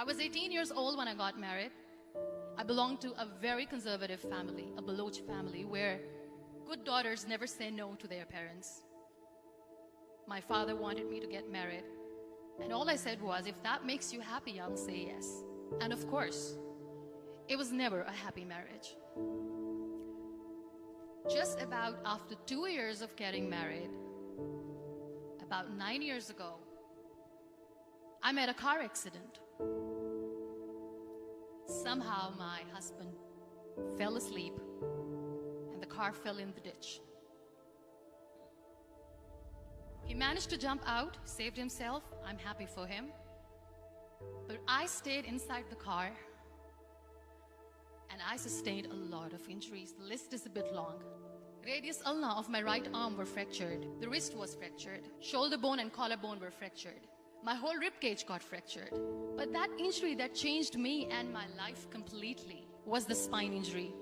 I was 18 years old when I got married. I belonged to a very conservative family, a Baloch family, where good daughters never say no to their parents. My father wanted me to get married, and all I said was, if that makes you happy, I'll say yes. And of course, it was never a happy marriage. Just about after 2 years of getting married, about 9 years ago, I met a car accident. Somehow my husband fell asleep and the car fell in the ditch. He managed to jump out, saved himself. I'm happy for him. But I stayed inside the car and I sustained a lot of injuries. The list is a bit long. Radius ulna of my right arm were fractured. The wrist was fractured. Shoulder bone and collarbone were fractured. My whole rib cage got fractured. But that injury that changed me and my life completely was the spine injury.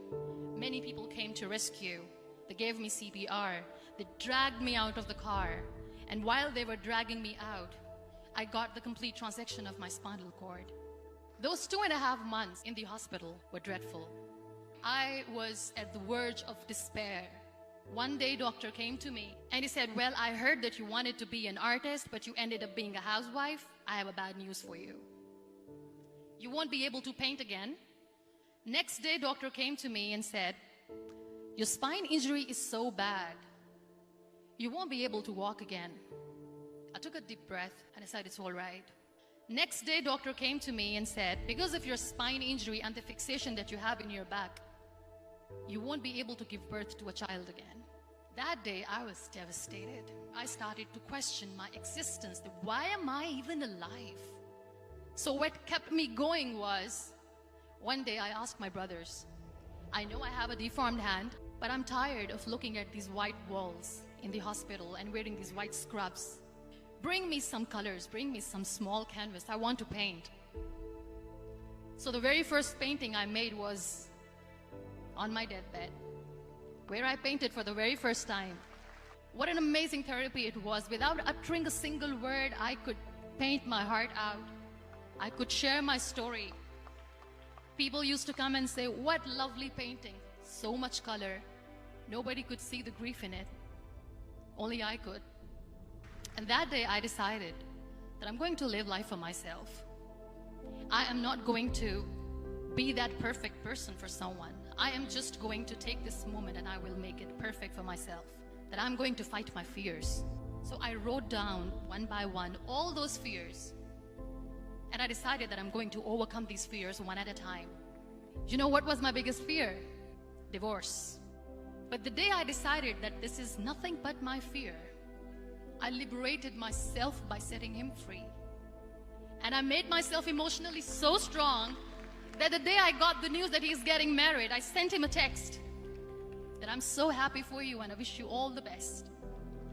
Many people came to rescue. They gave me CPR. They dragged me out of the car. And while they were dragging me out, I got the complete transection of my spinal cord. Those 2.5 months in the hospital were dreadful. I was at the verge of despair. One day, doctor came to me and he said, well, I heard that you wanted to be an artist, but you ended up being a housewife. I have a bad news for you. You won't be able to paint again. Next day, doctor came to me and said, your spine injury is so bad, you won't be able to walk again. I took a deep breath and I said, it's all right. Next day, doctor came to me and said, because of your spine injury and the fixation that you have in your back, you won't be able to give birth to a child again. That day, I was devastated. I started to question my existence. Why am I even alive? So what kept me going was, one day I asked my brothers, I know I have a deformed hand, but I'm tired of looking at these white walls in the hospital and wearing these white scrubs. Bring me some colors, bring me some small canvas. I want to paint. So the very first painting I made was on my deathbed, where I painted for the very first time. What an amazing therapy it was. Without uttering a single word, I could paint my heart out. I could share my story. People used to come and say, what lovely painting, so much color. Nobody could see the grief in it. Only I could. And that day I decided that I'm going to live life for myself. I am not going to be that perfect person for someone. I am just going to take this moment and I will make it perfect for myself. That I'm going to fight my fears. So I wrote down one by one all those fears. And I decided that I'm going to overcome these fears one at a time. You know what was my biggest fear? Divorce. But the day I decided that this is nothing but my fear, I liberated myself by setting him free. And I made myself emotionally so strong that the day I got the news that he's getting married, I sent him a text that I'm so happy for you and I wish you all the best.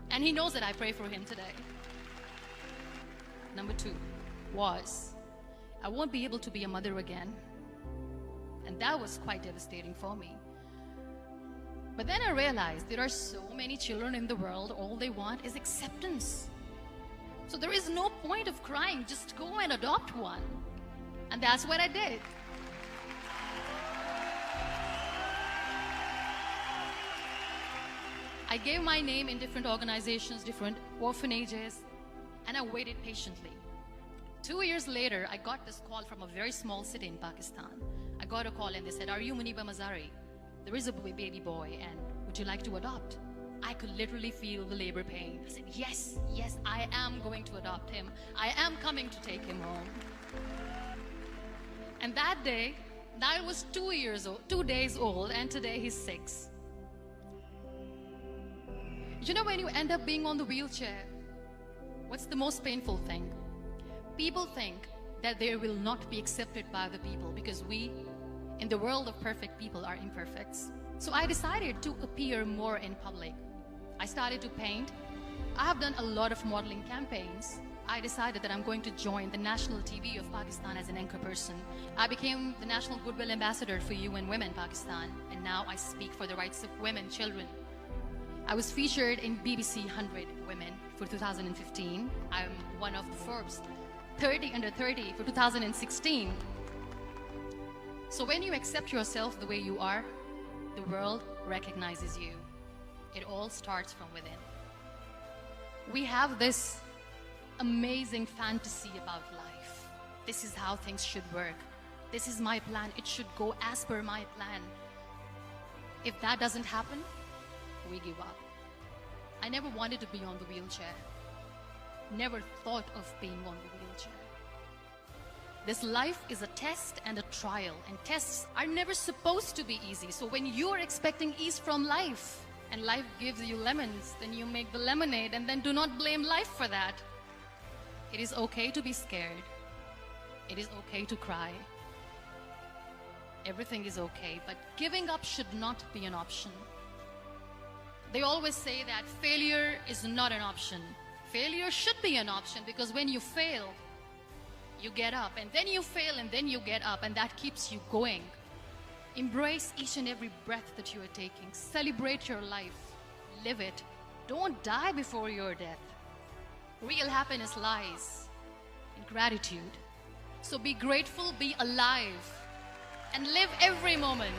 And he knows that I pray for him today. Number 2 was, I won't be able to be a mother again. And that was quite devastating for me. But then I realized there are so many children in the world, all they want is acceptance. So there is no point of crying, just go and adopt one. And that's what I did. I gave my name in different organizations, different orphanages, and I waited patiently. 2 years later, I got this call from a very small city in Pakistan. I got a call and they said, are you Mунибу Mazari? There is a baby boy and would you like to adopt? I could literally feel the labor pain. I said, yes, yes, I am going to adopt him. I am coming to take him home. And that day, I was 2 days old, and today he's 6. You know, when you end up being on the wheelchair, what's the most painful thing? People think that they will not be accepted by the people because we, in the world of perfect people, are imperfects. So I decided to appear more in public. I started to paint. I have done a lot of modeling campaigns. I decided that I'm going to join the national TV of Pakistan as an anchor person. I became the National Goodwill Ambassador for UN Women Pakistan, and now I speak for the rights of women, children. I was featured in BBC 100 Women for 2015. I'm one of the Forbes 30 under 30 for 2016. So when you accept yourself the way you are, the world recognizes you. It all starts from within. We have this amazing fantasy about life. This is how things should work. This is my plan. It should go as per my plan. If that doesn't happen, we give up. I never wanted to be on the wheelchair. Never thought of being on the wheelchair. This life is a test and a trial, and tests are never supposed to be easy. So when you're expecting ease from life, and life gives you lemons, then you make the lemonade, and then do not blame life for that. It is okay to be scared. It is okay to cry. Everything is okay, but giving up should not be an option. They always say that failure is not an option. Failure should be an option, because when you fail, you get up, and then you fail, and then you get up, and that keeps you going. Embrace each and every breath that you are taking. Celebrate your life. Live it. Don't die before your death. Real happiness lies in gratitude. So be grateful, be alive, and live every moment.